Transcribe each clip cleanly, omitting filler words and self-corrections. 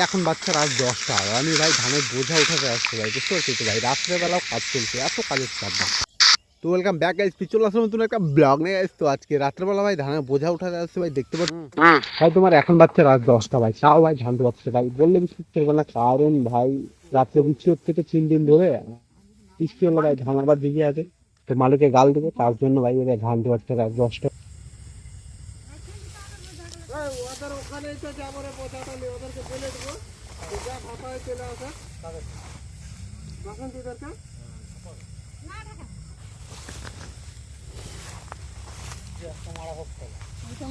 এখন বাচ্চা রাত 10টা, আমি ভাই ধানের বোঝা উঠাতে আসছি ভাই, বুঝতে পারছি তো ভাই, রাত্রেবেলাও কাজ চলছে, এত কাজের চাপ ভাই। তো ওয়েলকাম ব্যাক গাইস, চলে আসলাম নতুন একটা ব্লগ নিয়ে গাইস। তো আজকে রাত্রেবেলা ভাই ধানের বোঝা উঠাতে আসছে ভাই, দেখতে পাচ্ছি ভাই। তোমার এখন বাচ্চা রাত 10টা ভাই, তাও ভাই ধানতে পারছে ভাই, বললে বিশ্বাস করবে না, কারণ ভাই রাত্রে বৃষ্টি হচ্ছে তো 3 দিন ধরে, বৃষ্টি হলো ভাই ধান আবার ভিজে আছে, তো মালিকে গাল দেবে, তার জন্য ভাই এরা ধানতে পারছে রাত 10টা। ওদের ওখানে তো যাবো রে, বোঝাটা নিয়ে ওদেরকে বলে দেবো যা ভাষায় চলে আসে তখন তোদেরকে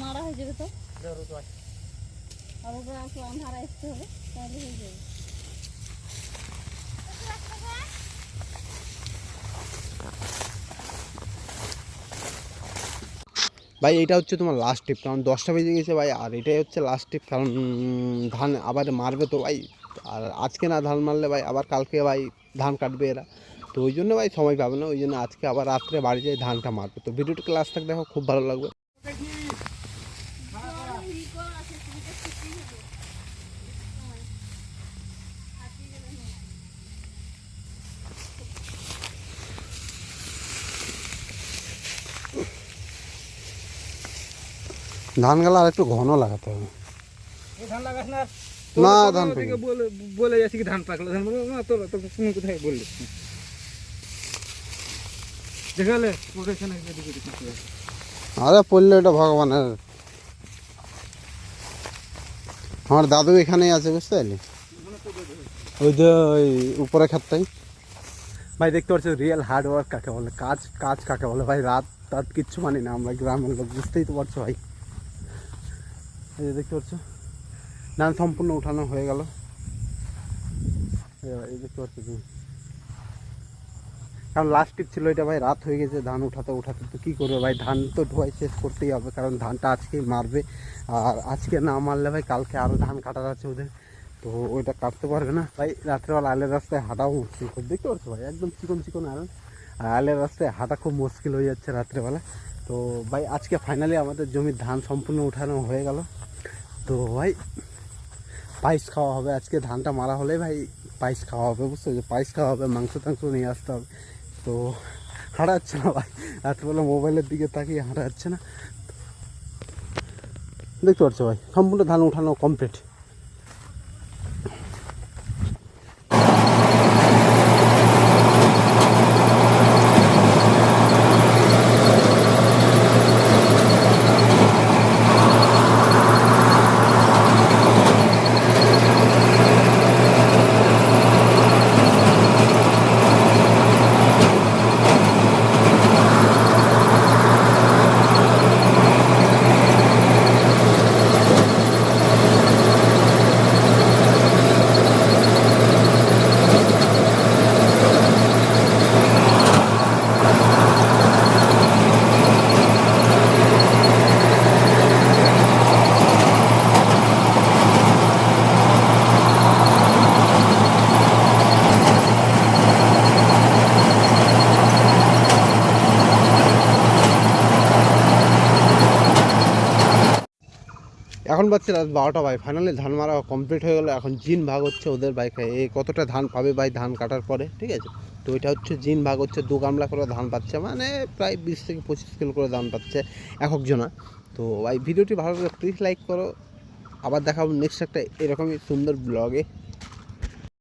মারা হয়ে যাবে তো, আন্ধারা আসতে হবে, তাহলে হয়ে যাবে। ভাই এটা হচ্ছে তোমার লাস্ট টিপ, কারণ 10টা বেজে গেছে ভাই, আর এটাই হচ্ছে লাস্ট টিপ, কারণ ধান আবার মারবে তো ভাই, আর আজকে না ধান মারলে ভাই আবার কালকে ভাই ধান কাটবে এরা, তো ওই জন্য ভাই সময় পাবে না, ওই জন্য আজকে আবার রাত্রে বাড়ি যেয়ে ধানটা মারবে। তো ভিডিওটা ক্লাস থাক দেখো, খুব ভালো লাগবে। ধান গালা আর একটু ঘন লাগাতে হবে, ধান লাগাস না না ধান বলে যাচ্ছি কি ধান পাকলো, ধান বলবো না তোর তুমি কোথায় বললি দেখালে এখানে আরে পড়লে এটা ভগবানের, আমার দাদু এখানেই আছে, বুঝতে পারলি, ওই যে ওই উপরে খাতটাই ভাই, দেখতে পাচ্ছি রিয়েল হার্ড ওয়ার্ক কাকে বলে, কাজ কাজ কাকে বলে ভাই, রাত রাত কিচ্ছু মানি না আমরা গ্রামের লোক, বুঝতেই তো পারছো ভাই। এই যে দেখতে পাচ্ছ ধান সম্পূর্ণ উঠানো হয়ে গেল, এই দেখতে পাচ্ছ তুমি, কারণ লাস্ট টিপ ছিল এটা ভাই, রাত হয়ে গেছে ধান উঠাতে উঠাতে, তো কী করবে ভাই, ধান তো ধোয়াই শেষ করতেই হবে, কারণ ধানটা আজকেই মারবে, আর আজকে না মারলে ভাই কালকে আরও ধান কাটার আছে ওদের, তো ওইটা কাটতে পারবে না ভাই। রাত্রেবেলা আলের রাস্তায় হাঁটাও মুশকিল, দেখতে পাচ্ছ ভাই একদম চিকন চিকন আল, আর আলের রাস্তায় হাঁটা খুব মুশকিল হয়ে যাচ্ছে রাত্রেবেলা। তো ভাই আজকে ফাইনালি আমাদের জমির ধান সম্পূর্ণ উঠানো হয়ে গেল, তো ভাই পায়েস খাওয়া হবে আজকে, ধানটা মারা হলে ভাই পায়েস খাওয়া হবে, বুঝতে পারছো, পায়েস খাওয়া হবে, মাংস টাংস নিয়ে আসতে হবে। তো হাঁটা যাচ্ছে না ভাই, রাত্রেবেলা মোবাইলের দিকে তাকিয়ে হাঁটা যাচ্ছে না, দেখতে পাচ্ছ ভাই সম্পূর্ণ ধান উঠানো কমপ্লিট। এখন বাচ্চা রাত 12টা ভাই, ফাইনালি ধান মারা কমপ্লিট হয়ে গেলো, এখন জিন ভাগ হচ্ছে ওদের বাইকে, এই কতটা ধান পাবে ভাই ধান কাটার পরে, ঠিক আছে। তো এটা হচ্ছে জিন ভাগ হচ্ছে, 2 গামলা করে ধান পাচ্ছে, মানে প্রায় 20 থেকে 25 কিলো করে ধান পাচ্ছে এক একজনা। তো ভাই ভিডিওটি ভালো লাগে প্লিজ লাইক করো, আবার দেখাবো নেক্সট একটা এরকমই সুন্দর ব্লগে।